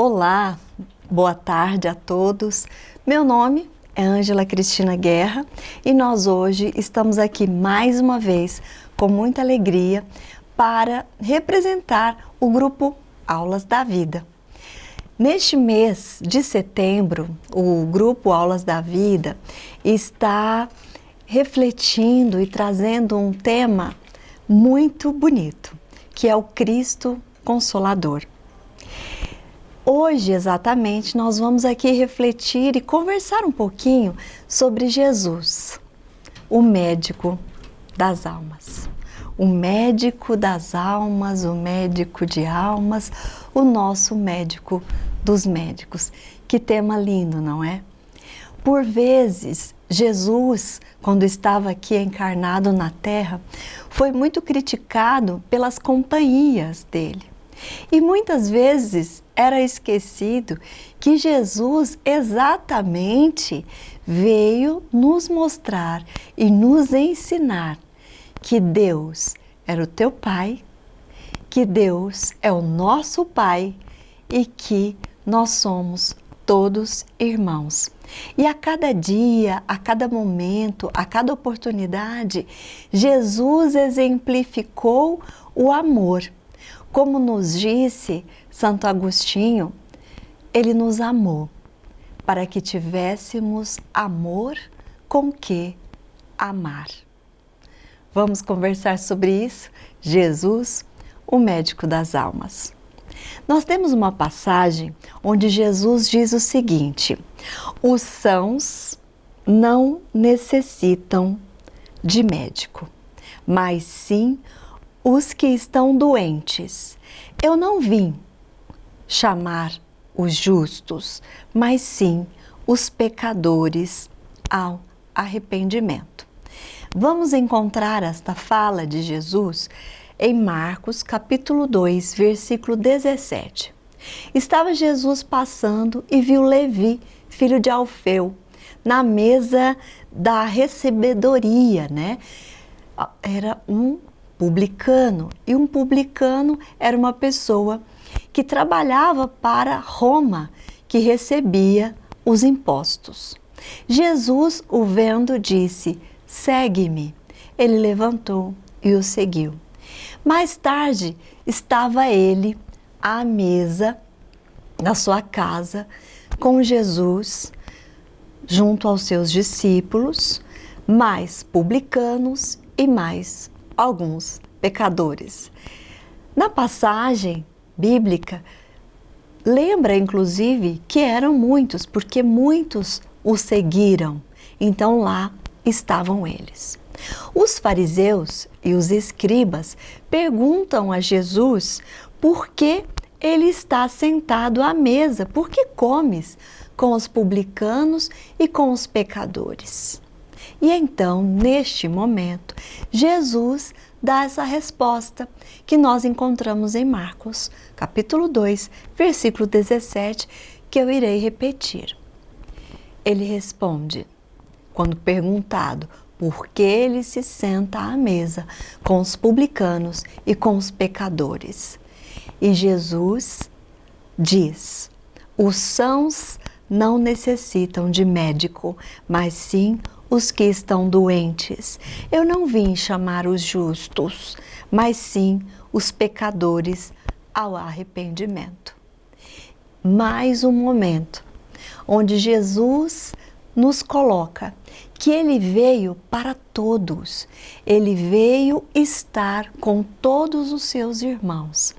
Olá, boa tarde a todos. Meu nome é Ângela Cristina Guerra e nós hoje estamos aqui mais uma vez com muita alegria para representar o grupo Aulas da Vida. Neste mês de setembro, o grupo Aulas da Vida está refletindo e trazendo um tema muito bonito, que é o Cristo Consolador. Hoje, exatamente, nós vamos aqui refletir e conversar um pouquinho sobre Jesus, o médico das almas. O médico das almas, o médico de almas, o nosso médico dos médicos. Que tema lindo, não é? Por vezes, Jesus, quando estava aqui encarnado na Terra, foi muito criticado pelas companhias dele. E muitas vezes era esquecido que Jesus exatamente veio nos mostrar e nos ensinar que Deus era o teu Pai, que Deus é o nosso Pai e que nós somos todos irmãos. E a cada dia, a cada momento, a cada oportunidade, Jesus exemplificou o amor. Como nos disse Santo Agostinho, ele nos amou para que tivéssemos amor com que amar. Vamos conversar sobre isso? Jesus, o médico das almas. Nós temos uma passagem onde Jesus diz o seguinte: os sãos não necessitam de médico, mas sim os que estão doentes. Eu não vim chamar os justos, mas sim os pecadores ao arrependimento. Vamos encontrar esta fala de Jesus em Marcos, capítulo 2, versículo 17. Estava Jesus passando e viu Levi, filho de Alfeu, na mesa da recebedoria, né? Era um publicano, e um publicano era uma pessoa que trabalhava para Roma, que recebia os impostos. Jesus, o vendo, disse: segue-me. Ele levantou e o seguiu. Mais tarde, estava ele à mesa da sua casa com Jesus, junto aos seus discípulos, mais publicanos e mais alguns pecadores. Na passagem bíblica, lembra inclusive que eram muitos, porque muitos o seguiram. Então lá estavam eles. Os fariseus e os escribas perguntam a Jesus por que ele está sentado à mesa, por que comes com os publicanos e com os pecadores? E então, neste momento, Jesus dá essa resposta que nós encontramos em Marcos, capítulo 2, versículo 17, que eu irei repetir. Ele responde, quando perguntado por que ele se senta à mesa com os publicanos e com os pecadores. E Jesus diz: os sãos não necessitam de médico, mas sim os que estão doentes. Eu não vim chamar os justos, mas sim os pecadores ao arrependimento. Mais um momento onde Jesus nos coloca que ele veio para todos. Ele veio estar com todos os seus irmãos.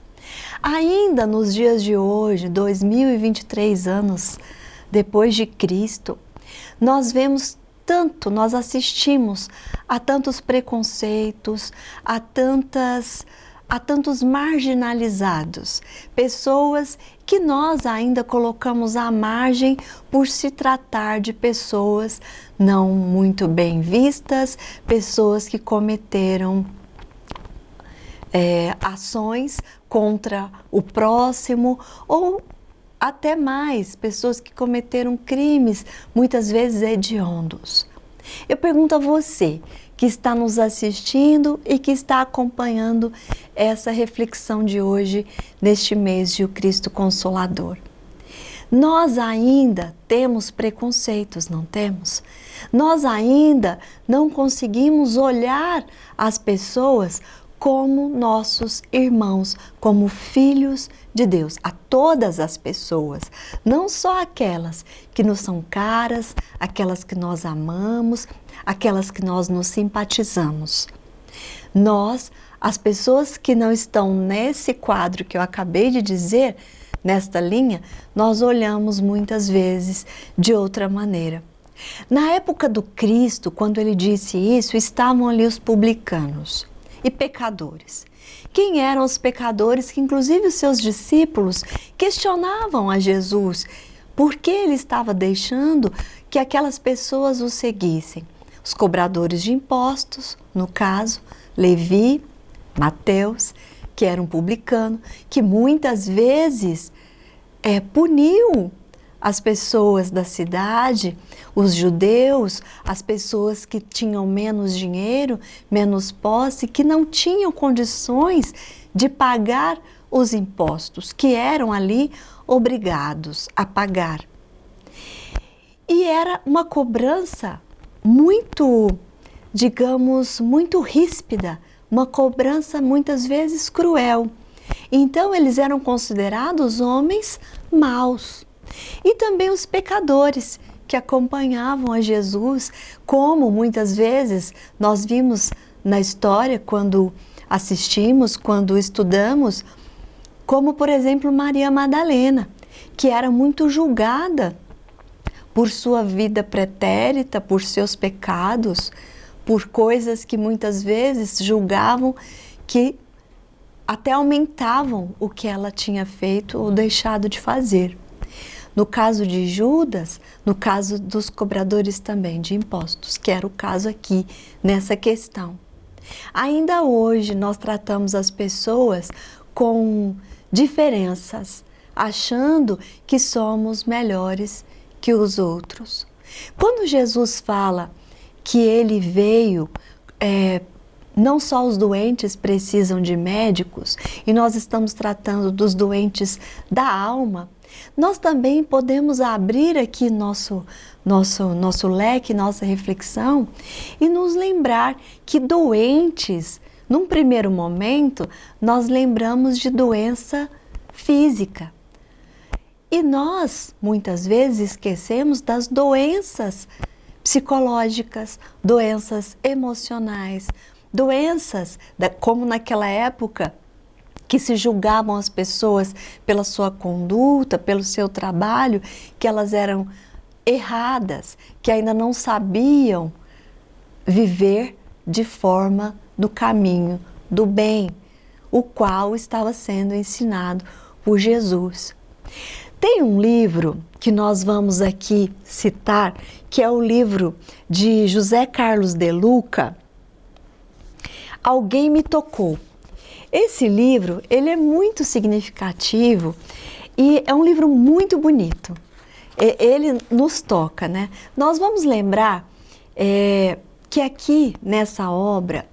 Ainda nos dias de hoje, 2023 anos depois de Cristo, nós vemos tanto, nós assistimos a tantos preconceitos, a tantos marginalizados, pessoas que nós ainda colocamos à margem por se tratar de pessoas não muito bem vistas, pessoas que cometeram ações contra o próximo ou até mais, pessoas que cometeram crimes, muitas vezes hediondos. Eu pergunto a você que está nos assistindo e que está acompanhando essa reflexão de hoje, neste mês de O Cristo Consolador. Nós ainda temos preconceitos, não temos? Nós ainda não conseguimos olhar as pessoas como nossos irmãos, como filhos de Deus, a todas as pessoas, não só aquelas que nos são caras, aquelas que nós amamos, aquelas que nós nos simpatizamos. Nós, as pessoas que não estão nesse quadro que eu acabei de dizer, nesta linha, nós olhamos muitas vezes de outra maneira. Na época do Cristo, quando ele disse isso, estavam ali os publicanos e pecadores. Quem eram os pecadores que inclusive os seus discípulos questionavam a Jesus por que ele estava deixando que aquelas pessoas o seguissem? Os cobradores de impostos, no caso, Levi, Mateus, que era um publicano, que muitas vezes puniu as pessoas da cidade, os judeus, as pessoas que tinham menos dinheiro, menos posse, que não tinham condições de pagar os impostos, que eram ali obrigados a pagar. E era uma cobrança muito, digamos, muito ríspida, uma cobrança muitas vezes cruel. Então eles eram considerados homens maus. E também os pecadores que acompanhavam a Jesus, como muitas vezes nós vimos na história quando assistimos, quando estudamos, como por exemplo Maria Madalena, que era muito julgada por sua vida pretérita, por seus pecados, por coisas que muitas vezes julgavam que até aumentavam o que ela tinha feito ou deixado de fazer. No caso de Judas, no caso dos cobradores também de impostos, que era o caso aqui nessa questão. Ainda hoje nós tratamos as pessoas com diferenças, achando que somos melhores que os outros. Quando Jesus fala que ele veio, não só os doentes precisam de médicos, e nós estamos tratando dos doentes da alma, nós também podemos abrir aqui nosso leque, nossa reflexão e nos lembrar que doentes, num primeiro momento, nós lembramos de doença física. E nós, muitas vezes, esquecemos das doenças psicológicas, doenças emocionais, doenças, como naquela época, que se julgavam as pessoas pela sua conduta, pelo seu trabalho, que elas eram erradas, que ainda não sabiam viver de forma no caminho do bem, o qual estava sendo ensinado por Jesus. Tem um livro que nós vamos aqui citar, que é o livro de José Carlos de Luca, Alguém Me Tocou. Esse livro, ele é muito significativo e é um livro muito bonito. Ele nos toca, né? Nós vamos lembrar que aqui nessa obra,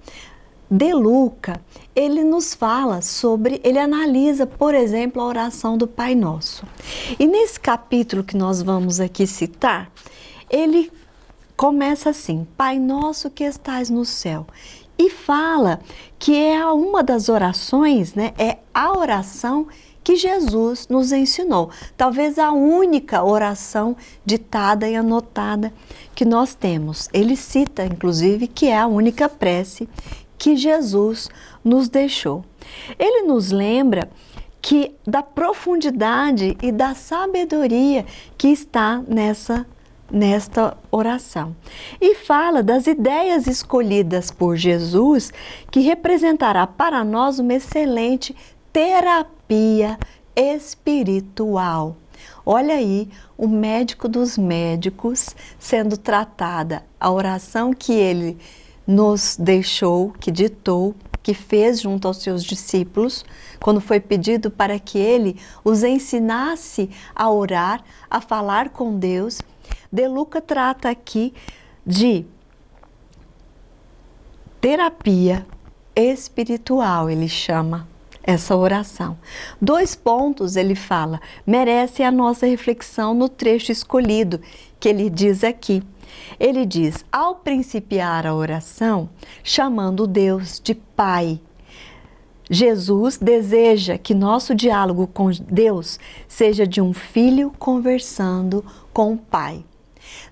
De Luca, ele nos fala sobre, ele analisa, por exemplo, a oração do Pai Nosso. E nesse capítulo que nós vamos aqui citar, ele começa assim: Pai Nosso que estais no céu. E fala que é uma das orações, né? É a oração que Jesus nos ensinou. Talvez a única oração ditada e anotada que nós temos. Ele cita, inclusive, que é a única prece que Jesus nos deixou. Ele nos lembra que da profundidade e da sabedoria que está nesta oração. E fala das ideias escolhidas por Jesus, que representará para nós uma excelente terapia espiritual. Olha aí, o médico dos médicos sendo tratada, a oração que ele nos deixou, que ditou, que fez junto aos seus discípulos, quando foi pedido para que ele os ensinasse a orar, a falar com Deus. De Luca trata aqui de terapia espiritual, ele chama essa oração. 2 pontos ele fala, merece a nossa reflexão no trecho escolhido, que ele diz aqui. Ele diz, ao principiar a oração, chamando Deus de Pai, Jesus deseja que nosso diálogo com Deus seja de um filho conversando com o Pai.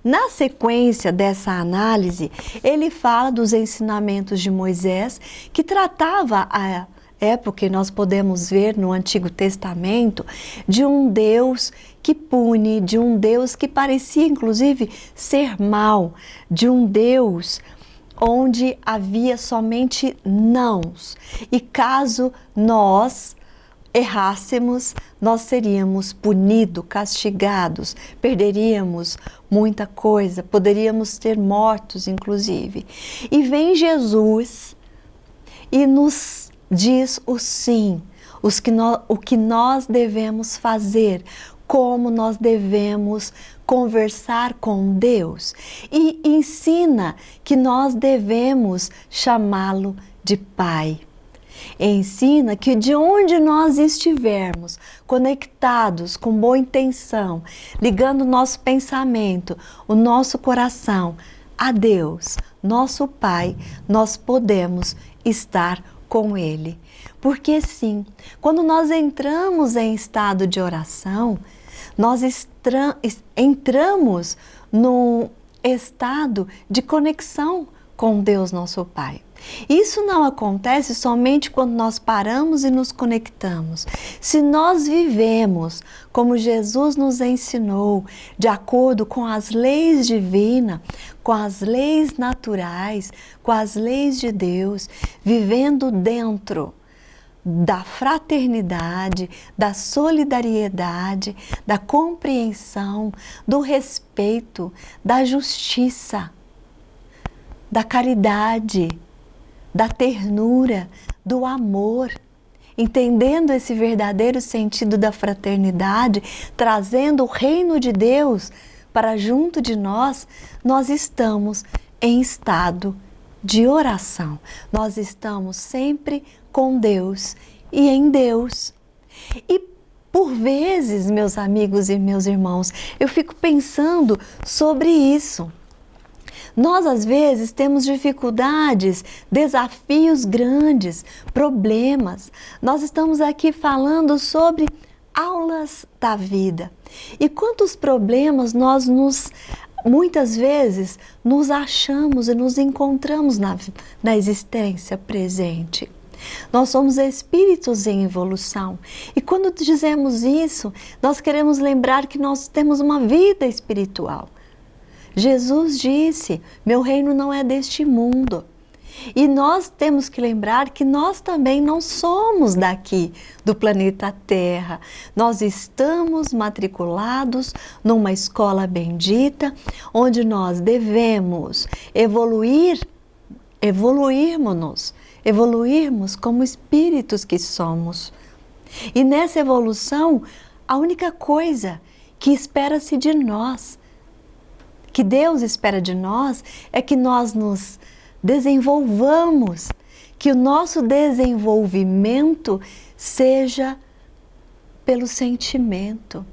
Na sequência dessa análise, ele fala dos ensinamentos de Moisés, que tratava a época, e nós podemos ver no Antigo Testamento, de um Deus que pune, de um Deus que parecia inclusive ser mau, de um Deus onde havia somente nãos. E caso nós errássemos, nós seríamos punidos, castigados, perderíamos muita coisa, poderíamos ser mortos inclusive. E vem Jesus e nos diz o sim, o que nós devemos fazer, como nós devemos conversar com Deus, e ensina que nós devemos chamá-lo de Pai. Ensina que de onde nós estivermos, conectados com boa intenção, ligando o nosso pensamento, o nosso coração a Deus, nosso Pai, nós podemos estar com Ele. Porque sim, quando nós entramos em estado de oração, nós entramos num estado de conexão com Deus, nosso Pai. Isso não acontece somente quando nós paramos e nos conectamos. Se nós vivemos como Jesus nos ensinou, de acordo com as leis divinas, com as leis naturais, com as leis de Deus, vivendo dentro da fraternidade, da solidariedade, da compreensão, do respeito, da justiça, da caridade, da ternura, do amor, entendendo esse verdadeiro sentido da fraternidade, trazendo o reino de Deus para junto de nós, nós estamos em estado de oração. Nós estamos sempre com Deus e em Deus. E por vezes, meus amigos e meus irmãos, eu fico pensando sobre isso. Nós, às vezes, temos dificuldades, desafios grandes, problemas. Nós estamos aqui falando sobre aulas da vida. E quantos problemas muitas vezes, nos achamos e nos encontramos na existência presente. Nós somos espíritos em evolução. E quando dizemos isso, nós queremos lembrar que nós temos uma vida espiritual. Jesus disse, meu reino não é deste mundo. E nós temos que lembrar que nós também não somos daqui, do planeta Terra. Nós estamos matriculados numa escola bendita, onde nós devemos evoluirmos como espíritos que somos. E nessa evolução, a única coisa que espera-se de nós, que Deus espera de nós, é que nós nos desenvolvamos, que o nosso desenvolvimento seja pelo sentimento,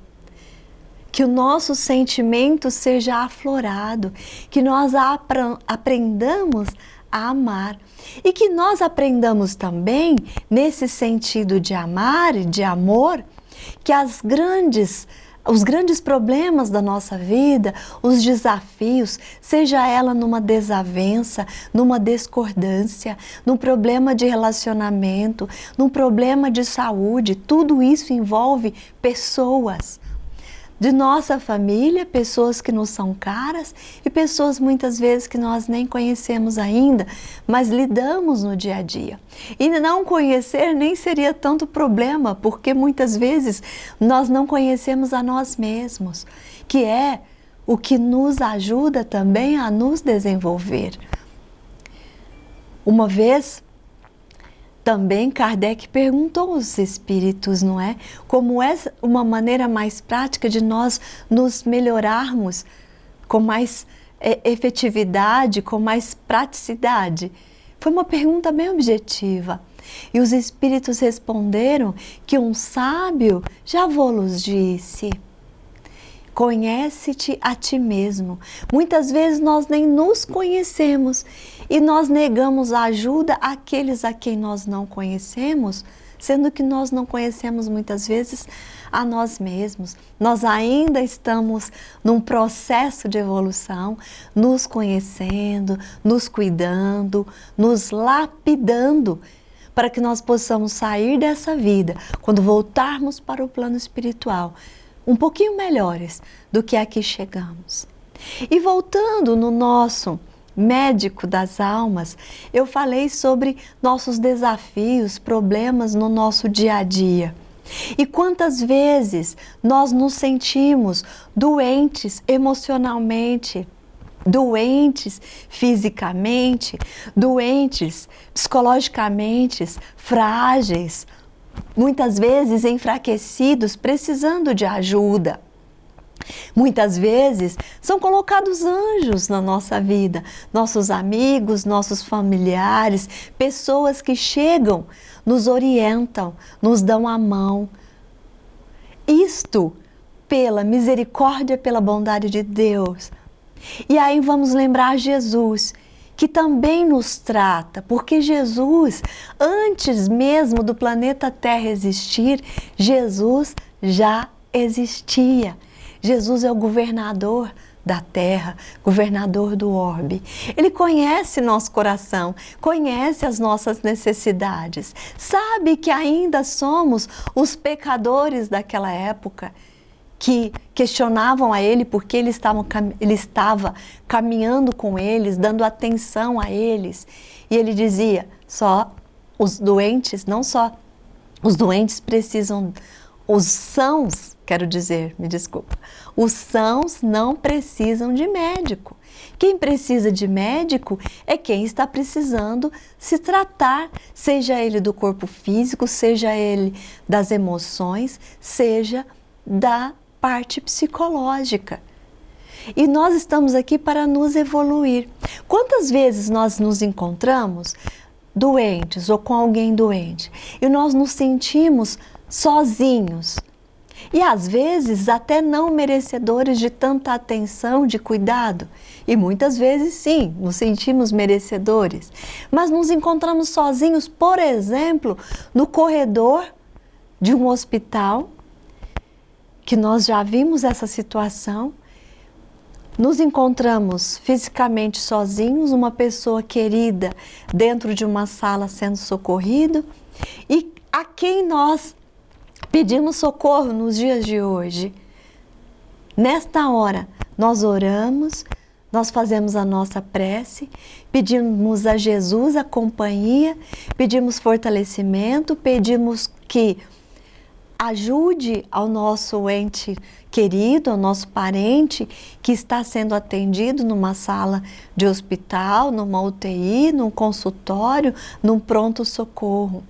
que o nosso sentimento seja aflorado, que nós aprendamos a amar e que nós aprendamos também, nesse sentido de amar e de amor, que os grandes problemas da nossa vida, os desafios, seja ela numa desavença, numa discordância, num problema de relacionamento, num problema de saúde, tudo isso envolve pessoas de nossa família, pessoas que nos são caras e pessoas muitas vezes que nós nem conhecemos ainda, mas lidamos no dia a dia. E não conhecer nem seria tanto problema, porque muitas vezes nós não conhecemos a nós mesmos, que é o que nos ajuda também a nos desenvolver. Uma vez, também Kardec perguntou aos espíritos, não é? Como é uma maneira mais prática de nós nos melhorarmos com mais efetividade, com mais praticidade? Foi uma pergunta bem objetiva. E os espíritos responderam que um sábio já vos disse: conhece-te a ti mesmo. Muitas vezes nós nem nos conhecemos e nós negamos ajuda àqueles a quem nós não conhecemos, sendo que nós não conhecemos muitas vezes a nós mesmos. Nós ainda estamos num processo de evolução, nos conhecendo, nos cuidando, nos lapidando, para que nós possamos sair dessa vida, quando voltarmos para o plano espiritual, um pouquinho melhores do que aqui chegamos. E voltando no nosso médico das almas, eu falei sobre nossos desafios, problemas no nosso dia a dia. E quantas vezes nós nos sentimos doentes emocionalmente, doentes fisicamente, doentes psicologicamente, frágeis, muitas vezes enfraquecidos, precisando de ajuda. Muitas vezes são colocados anjos na nossa vida, nossos amigos, nossos familiares, pessoas que chegam, nos orientam, nos dão a mão. Isto pela misericórdia, pela bondade de Deus. E aí vamos lembrar Jesus, que também nos trata, porque Jesus, antes mesmo do planeta Terra existir, Jesus já existia. Jesus é o governador da Terra, governador do orbe. Ele conhece nosso coração, conhece as nossas necessidades, sabe que ainda somos os pecadores daquela época, que questionavam a Ele porque ele estava caminhando com eles, dando atenção a eles. E Ele dizia, só os doentes, não só os doentes precisam, os sãos, quero dizer, me desculpa, os sãos não precisam de médico. Quem precisa de médico é quem está precisando se tratar, seja ele do corpo físico, seja ele das emoções, seja da parte psicológica. E nós estamos aqui para nos evoluir. Quantas vezes nós nos encontramos doentes ou com alguém doente e nós nos sentimos sozinhos e às vezes até não merecedores de tanta atenção, de cuidado, e muitas vezes sim, nos sentimos merecedores, mas nos encontramos sozinhos, por exemplo, no corredor de um hospital, que nós já vimos essa situação, nos encontramos fisicamente sozinhos, uma pessoa querida dentro de uma sala sendo socorrido, e a quem nós pedimos socorro nos dias de hoje. Nesta hora, nós oramos, nós fazemos a nossa prece, pedimos a Jesus a companhia, pedimos fortalecimento, pedimos que ajude ao nosso ente querido, ao nosso parente que está sendo atendido numa sala de hospital, numa UTI, num consultório, num pronto-socorro.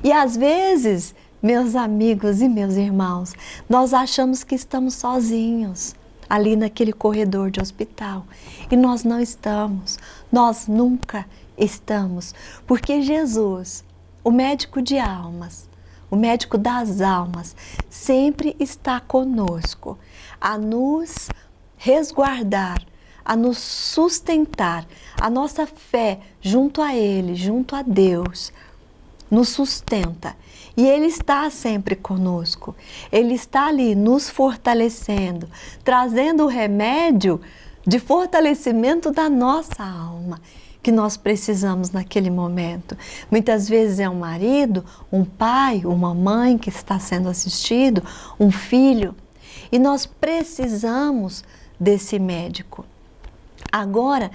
E às vezes, meus amigos e meus irmãos, nós achamos que estamos sozinhos ali naquele corredor de hospital. E nós não estamos, nós nunca estamos, porque Jesus, o médico de almas, o médico das almas, sempre está conosco, a nos resguardar, a nos sustentar, a nossa fé junto a Ele, junto a Deus, nos sustenta. E Ele está sempre conosco, Ele está ali nos fortalecendo, trazendo o remédio de fortalecimento da nossa alma, que nós precisamos naquele momento. Muitas vezes é um marido, um pai, uma mãe que está sendo assistido, um filho, e nós precisamos desse médico. Agora,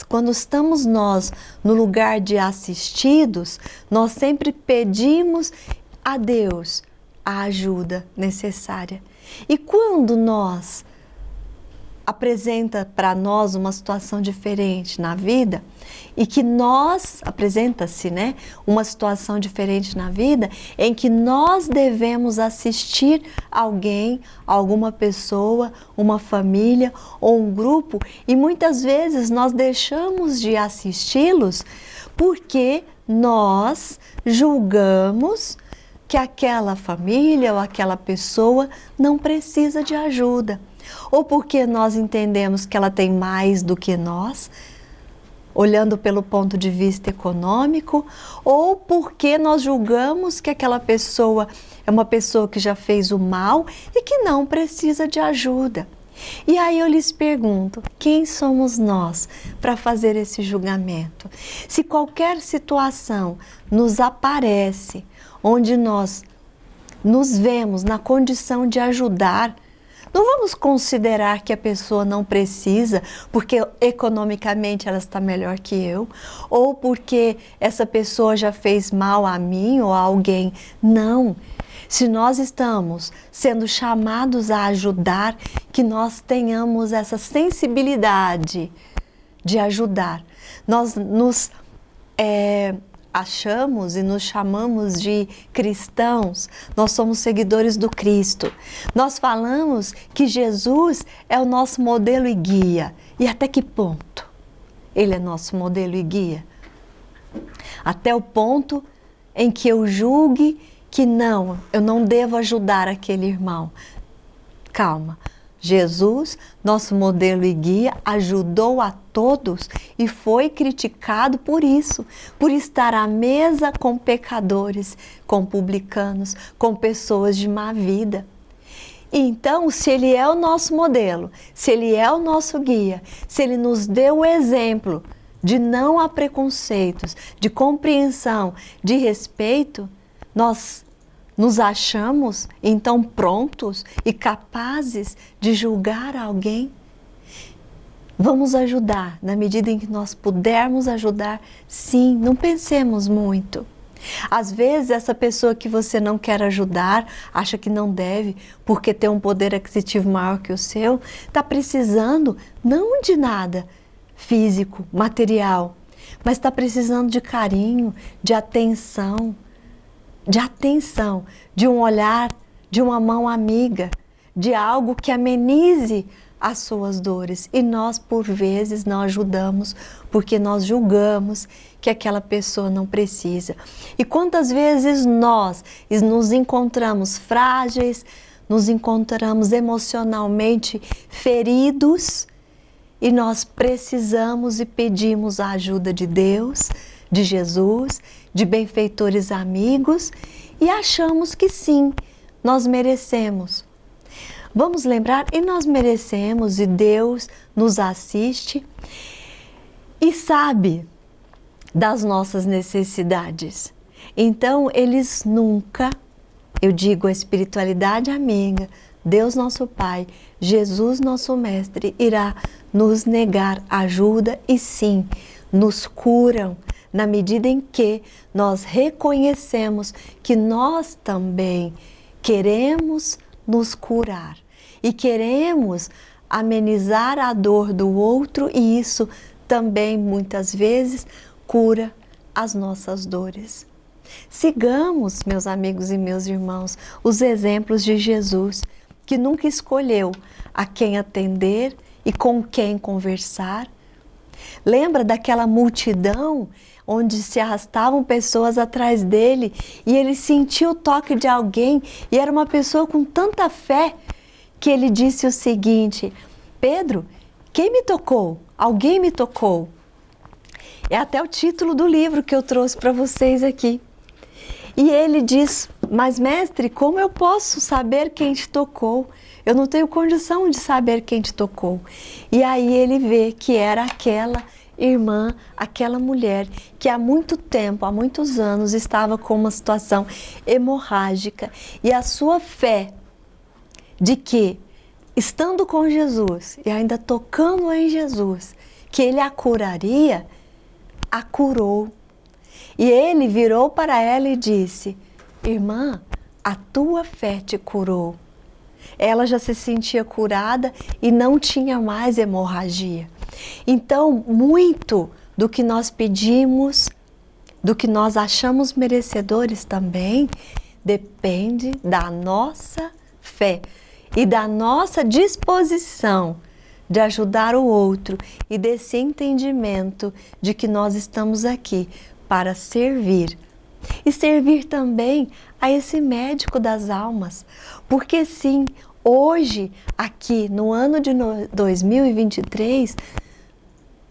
quando estamos no lugar de assistidos, nós sempre pedimos a Deus a ajuda necessária. E quando apresenta para nós uma situação diferente na vida, e que apresenta-se, uma situação diferente na vida, em que nós devemos assistir alguém, alguma pessoa, uma família ou um grupo, e muitas vezes nós deixamos de assisti-los porque nós julgamos que aquela família ou aquela pessoa não precisa de ajuda, ou porque nós entendemos que ela tem mais do que nós, olhando pelo ponto de vista econômico, ou porque nós julgamos que aquela pessoa é uma pessoa que já fez o mal e que não precisa de ajuda. E aí eu lhes pergunto, quem somos nós para fazer esse julgamento? Se qualquer situação nos aparece, onde nós nos vemos na condição de ajudar, não vamos considerar que a pessoa não precisa porque economicamente ela está melhor que eu, ou porque essa pessoa já fez mal a mim ou a alguém. Não. Se nós estamos sendo chamados a ajudar, que nós tenhamos essa sensibilidade de ajudar. Nós nos achamos e nos chamamos de cristãos, nós somos seguidores do Cristo. Nós falamos que Jesus é o nosso modelo e guia. E até que ponto Ele é nosso modelo e guia? Até o ponto em que eu julgue que não, eu não devo ajudar aquele irmão. Calma. Jesus, nosso modelo e guia, ajudou a todos e foi criticado por isso, por estar à mesa com pecadores, com publicanos, com pessoas de má vida. Então, se Ele é o nosso modelo, se Ele é o nosso guia, se Ele nos deu o exemplo de não há preconceitos, de compreensão, de respeito, nós nos achamos então prontos e capazes de julgar alguém? Vamos ajudar na medida em que nós pudermos ajudar, sim, não pensemos muito. Às vezes essa pessoa que você não quer ajudar, acha que não deve, porque tem um poder aquisitivo maior que o seu, está precisando não de nada físico, material, mas está precisando de carinho, de atenção, de um olhar, de uma mão amiga, de algo que amenize as suas dores. E nós, por vezes, não ajudamos porque nós julgamos que aquela pessoa não precisa. E quantas vezes nós nos encontramos frágeis, nos encontramos emocionalmente feridos e nós precisamos e pedimos a ajuda de Deus, de Jesus, de benfeitores amigos e achamos que sim, nós merecemos. Vamos lembrar, e nós merecemos e Deus nos assiste e sabe das nossas necessidades. Então, eles nunca, eu digo a espiritualidade amiga, Deus nosso Pai, Jesus nosso Mestre, irá nos negar ajuda e sim, nos curam, na medida em que nós reconhecemos que nós também queremos nos curar e queremos amenizar a dor do outro e isso também muitas vezes cura as nossas dores. Sigamos, meus amigos e meus irmãos, os exemplos de Jesus, que nunca escolheu a quem atender e com quem conversar. Lembra daquela multidão onde se arrastavam pessoas atrás dele e ele sentiu o toque de alguém e era uma pessoa com tanta fé que ele disse o seguinte: Pedro, quem me tocou? Alguém me tocou. É até o título do livro que eu trouxe para vocês aqui. E ele diz: mas mestre, como eu posso saber quem te tocou? Eu não tenho condição de saber quem te tocou. E aí ele vê que era aquela irmã, aquela mulher que há muito tempo, há muitos anos, estava com uma situação hemorrágica e a sua fé de que, estando com Jesus e ainda tocando em Jesus, que ele a curaria, a curou. E ele virou para ela e disse: irmã, a tua fé te curou. Ela já se sentia curada e não tinha mais hemorragia. Então, muito do que nós pedimos, do que nós achamos merecedores também, depende da nossa fé e da nossa disposição de ajudar o outro e desse entendimento de que nós estamos aqui para servir. E servir também a esse médico das almas. Porque sim, hoje, aqui no ano de 2023,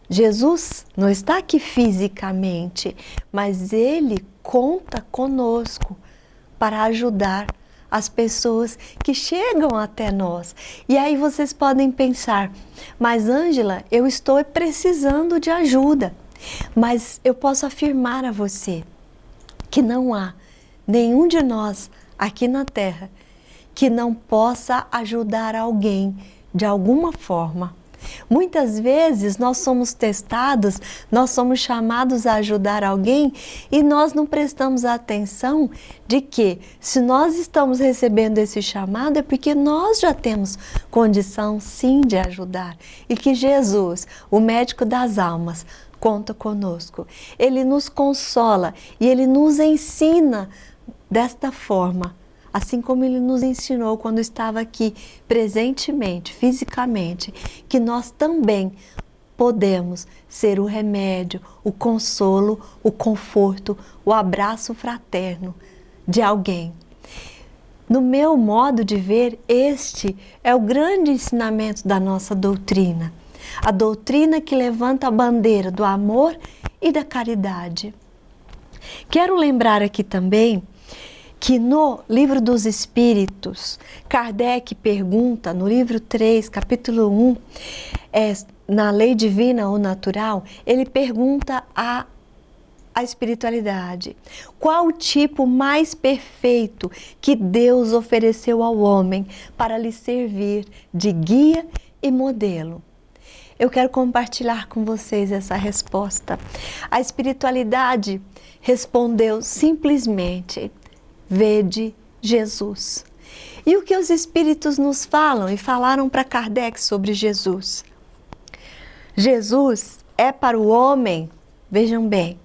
Jesus não está aqui fisicamente, mas Ele conta conosco para ajudar as pessoas que chegam até nós. E aí vocês podem pensar, mas Ângela, eu estou precisando de ajuda. Mas eu posso afirmar a você que não há nenhum de nós aqui na Terra que não possa ajudar alguém de alguma forma. Muitas vezes nós somos testados, nós somos chamados a ajudar alguém e nós não prestamos atenção de que se nós estamos recebendo esse chamado é porque nós já temos condição sim de ajudar e que Jesus, o médico das almas, conta conosco. Ele nos consola e Ele nos ensina desta forma. Assim como Ele nos ensinou quando estava aqui presentemente, fisicamente, que nós também podemos ser o remédio, o consolo, o conforto, o abraço fraterno de alguém. No meu modo de ver, este é o grande ensinamento da nossa doutrina. A doutrina que levanta a bandeira do amor e da caridade. Quero lembrar aqui também que no Livro dos Espíritos, Kardec pergunta, no livro 3, capítulo 1, na lei divina ou natural, ele pergunta a espiritualidade. Qual o tipo mais perfeito que Deus ofereceu ao homem para lhe servir de guia e modelo? Eu quero compartilhar com vocês essa resposta. A espiritualidade respondeu simplesmente: vede Jesus. E o que os Espíritos nos falam e falaram para Kardec sobre Jesus? Jesus é para o homem, vejam bem,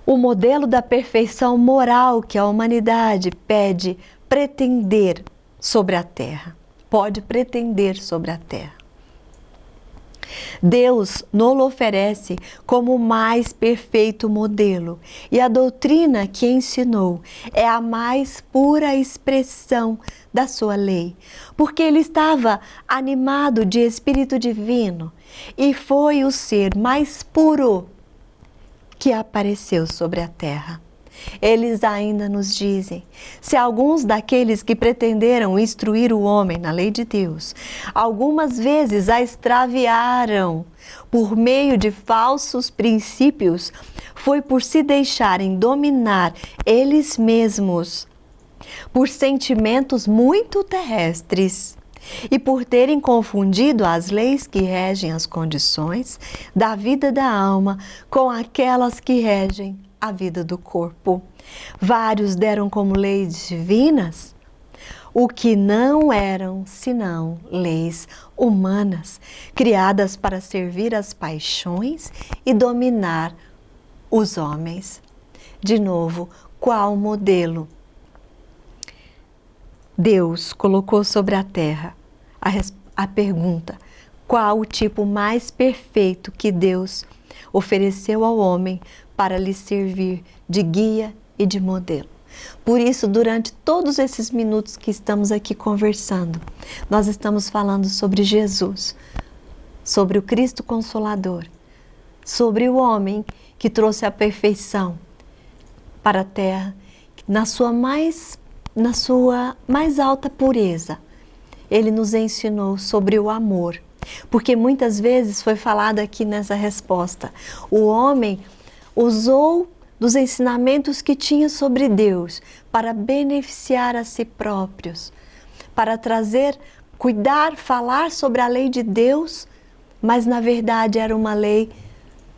o modelo da perfeição moral que a humanidade pede pretender sobre a Terra. Pode pretender sobre a Terra. Deus nos oferece como o mais perfeito modelo e a doutrina que ensinou é a mais pura expressão da sua lei, porque ele estava animado de Espírito Divino e foi o ser mais puro que apareceu sobre a terra. Eles ainda nos dizem, se alguns daqueles que pretenderam instruir o homem na lei de Deus, algumas vezes a extraviaram por meio de falsos princípios, foi por se deixarem dominar eles mesmos por sentimentos muito terrestres e por terem confundido as leis que regem as condições da vida da alma com aquelas que regem a vida do corpo. Vários deram como leis divinas o que não eram senão leis humanas, criadas para servir as paixões e dominar os homens. De novo, qual modelo Deus colocou sobre a terra? A pergunta: qual o tipo mais perfeito que Deus ofereceu ao homem para lhe servir de guia e de modelo? Por isso, durante todos esses minutos que estamos aqui conversando, nós estamos falando sobre Jesus, sobre o Cristo Consolador, sobre o homem que trouxe a perfeição para a terra, na sua mais alta pureza. Ele nos ensinou sobre o amor, porque muitas vezes foi falado aqui nessa resposta, o homem usou dos ensinamentos que tinha sobre Deus para beneficiar a si próprios, para trazer, cuidar, falar sobre a lei de Deus, mas na verdade era uma lei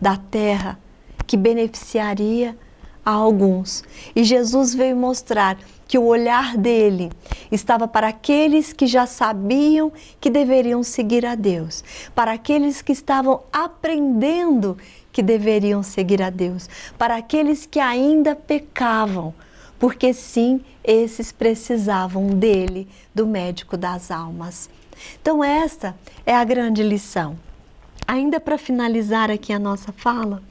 da terra que beneficiaria a alguns. E Jesus veio mostrar que o olhar dele estava para aqueles que já sabiam que deveriam seguir a Deus, para aqueles que estavam aprendendo que deveriam seguir a Deus, para aqueles que ainda pecavam, porque sim, esses precisavam dele, do médico das almas. Então esta é a grande lição. Ainda para finalizar aqui a nossa fala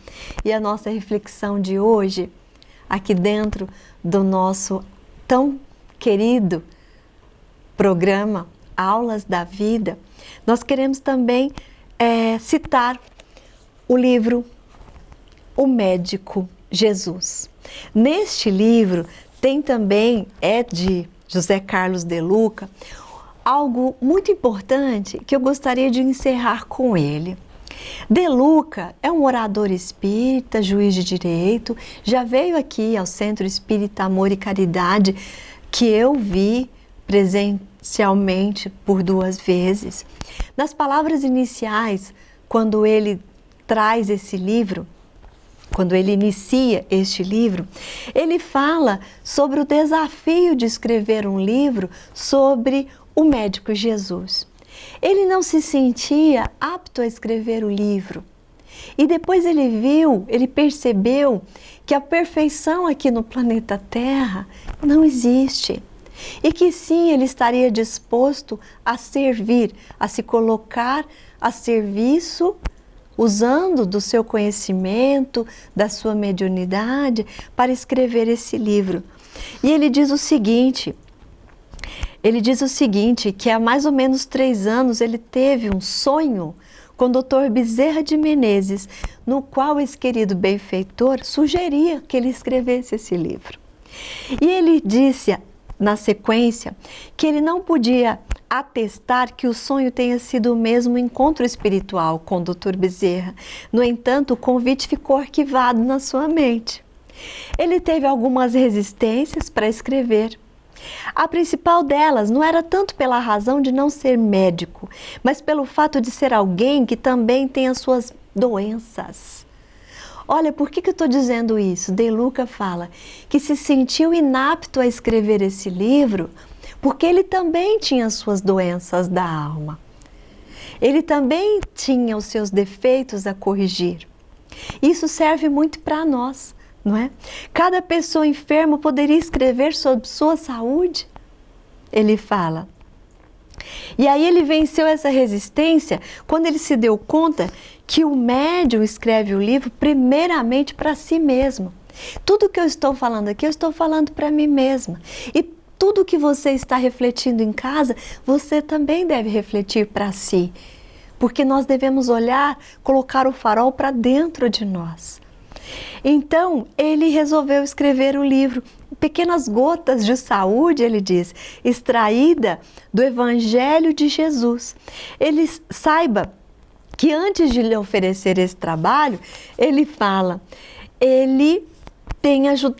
e a nossa reflexão de hoje, aqui dentro do nosso tão querido programa Aulas da Vida, nós queremos também citar o livro O Médico Jesus. Neste livro tem também, de José Carlos de Luca, algo muito importante que eu gostaria de encerrar com ele. De Luca é um orador espírita, juiz de direito, já veio aqui ao Centro Espírita Amor e Caridade, que eu vi presencialmente por 2 vezes. Nas palavras iniciais, quando ele traz esse livro, quando ele inicia este livro, ele fala sobre o desafio de escrever um livro sobre o médico Jesus. Ele não se sentia apto a escrever o livro. E depois ele percebeu que a perfeição aqui no planeta Terra não existe. E que sim, ele estaria disposto a servir, a se colocar a serviço, usando do seu conhecimento, da sua mediunidade, para escrever esse livro. E ele diz o seguinte, que há mais ou menos 3 anos ele teve um sonho com o Dr. Bezerra de Menezes, no qual esse querido benfeitor sugeria que ele escrevesse esse livro. E ele disse, na sequência, que ele não podia atestar que o sonho tenha sido o mesmo encontro espiritual com o Dr. Bezerra. No entanto, o convite ficou arquivado na sua mente. Ele teve algumas resistências para escrever. A principal delas não era tanto pela razão de não ser médico, mas pelo fato de ser alguém que também tem as suas doenças. Olha, por que eu estou dizendo isso? De Luca fala que se sentiu inapto a escrever esse livro porque ele também tinha as suas doenças da alma. Ele também tinha os seus defeitos a corrigir. Isso serve muito para nós, não é? Cada pessoa enferma poderia escrever sobre sua saúde, ele fala. E aí ele venceu essa resistência quando ele se deu conta que o médium escreve o livro primeiramente para si mesmo. Tudo que eu estou falando aqui, eu estou falando para mim mesma. E tudo que você está refletindo em casa, você também deve refletir para si. Porque nós devemos olhar, colocar o farol para dentro de nós. Então, ele resolveu escrever o livro Pequenas Gotas de Saúde, ele diz, extraída do Evangelho de Jesus. Ele saiba que antes de lhe oferecer esse trabalho, ele fala,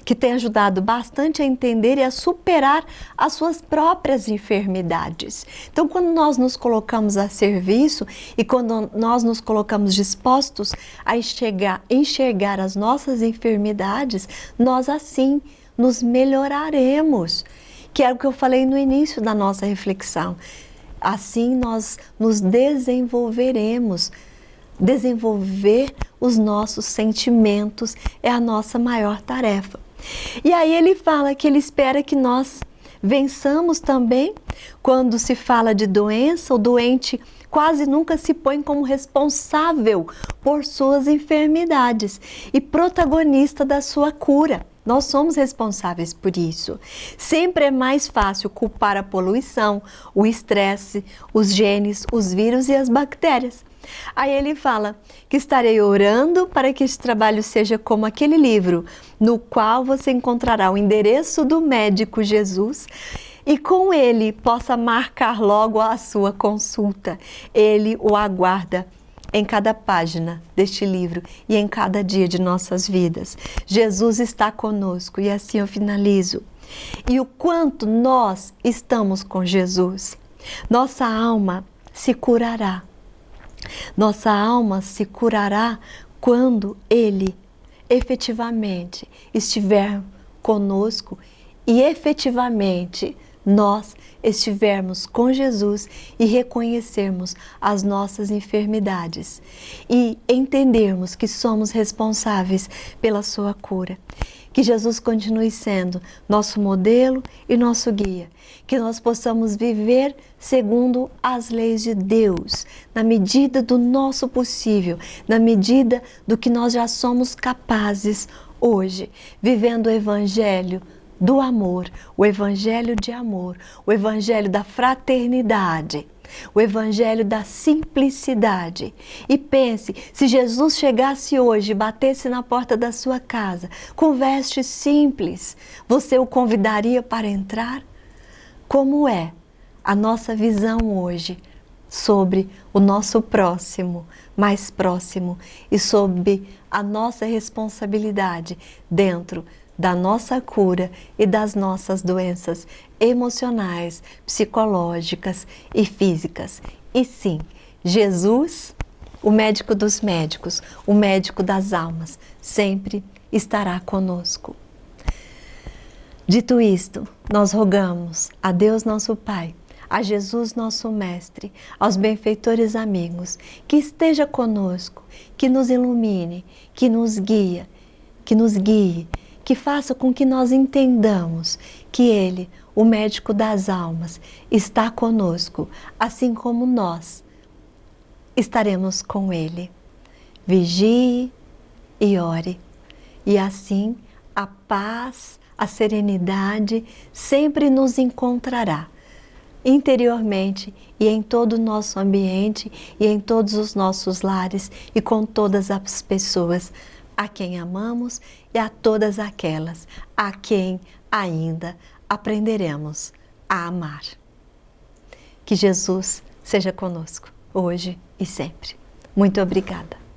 que tem ajudado bastante a entender e a superar as suas próprias enfermidades. Então, quando nós nos colocamos a serviço e quando nós nos colocamos dispostos a enxergar as nossas enfermidades, nós assim nos melhoraremos, que é o que eu falei no início da nossa reflexão. Assim nós nos desenvolveremos. Desenvolver os nossos sentimentos é a nossa maior tarefa. E aí ele fala que ele espera que nós vençamos também quando se fala de doença, o doente quase nunca se põe como responsável por suas enfermidades e protagonista da sua cura. Nós somos responsáveis por isso. Sempre é mais fácil culpar a poluição, o estresse, os genes, os vírus e as bactérias. Aí ele fala que estarei orando para que este trabalho seja como aquele livro, no qual você encontrará o endereço do médico Jesus e com ele possa marcar logo a sua consulta. Ele o aguarda em cada página deste livro e em cada dia de nossas vidas. Jesus está conosco e assim eu finalizo. E o quanto nós estamos com Jesus, nossa alma se curará. Nossa alma se curará quando Ele efetivamente estiver conosco e efetivamente nós estivermos com Jesus e reconhecermos as nossas enfermidades e entendermos que somos responsáveis pela sua cura. Que Jesus continue sendo nosso modelo e nosso guia. Que nós possamos viver segundo as leis de Deus, na medida do nosso possível, na medida do que nós já somos capazes hoje, vivendo o Evangelho do amor, o Evangelho de amor, o Evangelho da fraternidade, o Evangelho da simplicidade. E pense, se Jesus chegasse hoje e batesse na porta da sua casa, com vestes simples, você o convidaria para entrar? Como é a nossa visão hoje sobre o nosso próximo, mais próximo, e sobre a nossa responsabilidade dentro da nossa cura e das nossas doenças emocionais, psicológicas e físicas. E sim, Jesus, o médico dos médicos, o médico das almas, sempre estará conosco. Dito isto, nós rogamos a Deus nosso Pai, a Jesus nosso Mestre, aos benfeitores amigos, que esteja conosco, que nos ilumine, que nos guie, que faça com que nós entendamos que Ele, o médico das almas, está conosco, assim como nós estaremos com Ele. Vigie e ore, e assim a paz, a serenidade sempre nos encontrará, interiormente e em todo o nosso ambiente e em todos os nossos lares e com todas as pessoas a quem amamos e a todas aquelas a quem ainda aprenderemos a amar. Que Jesus seja conosco, hoje e sempre. Muito obrigada.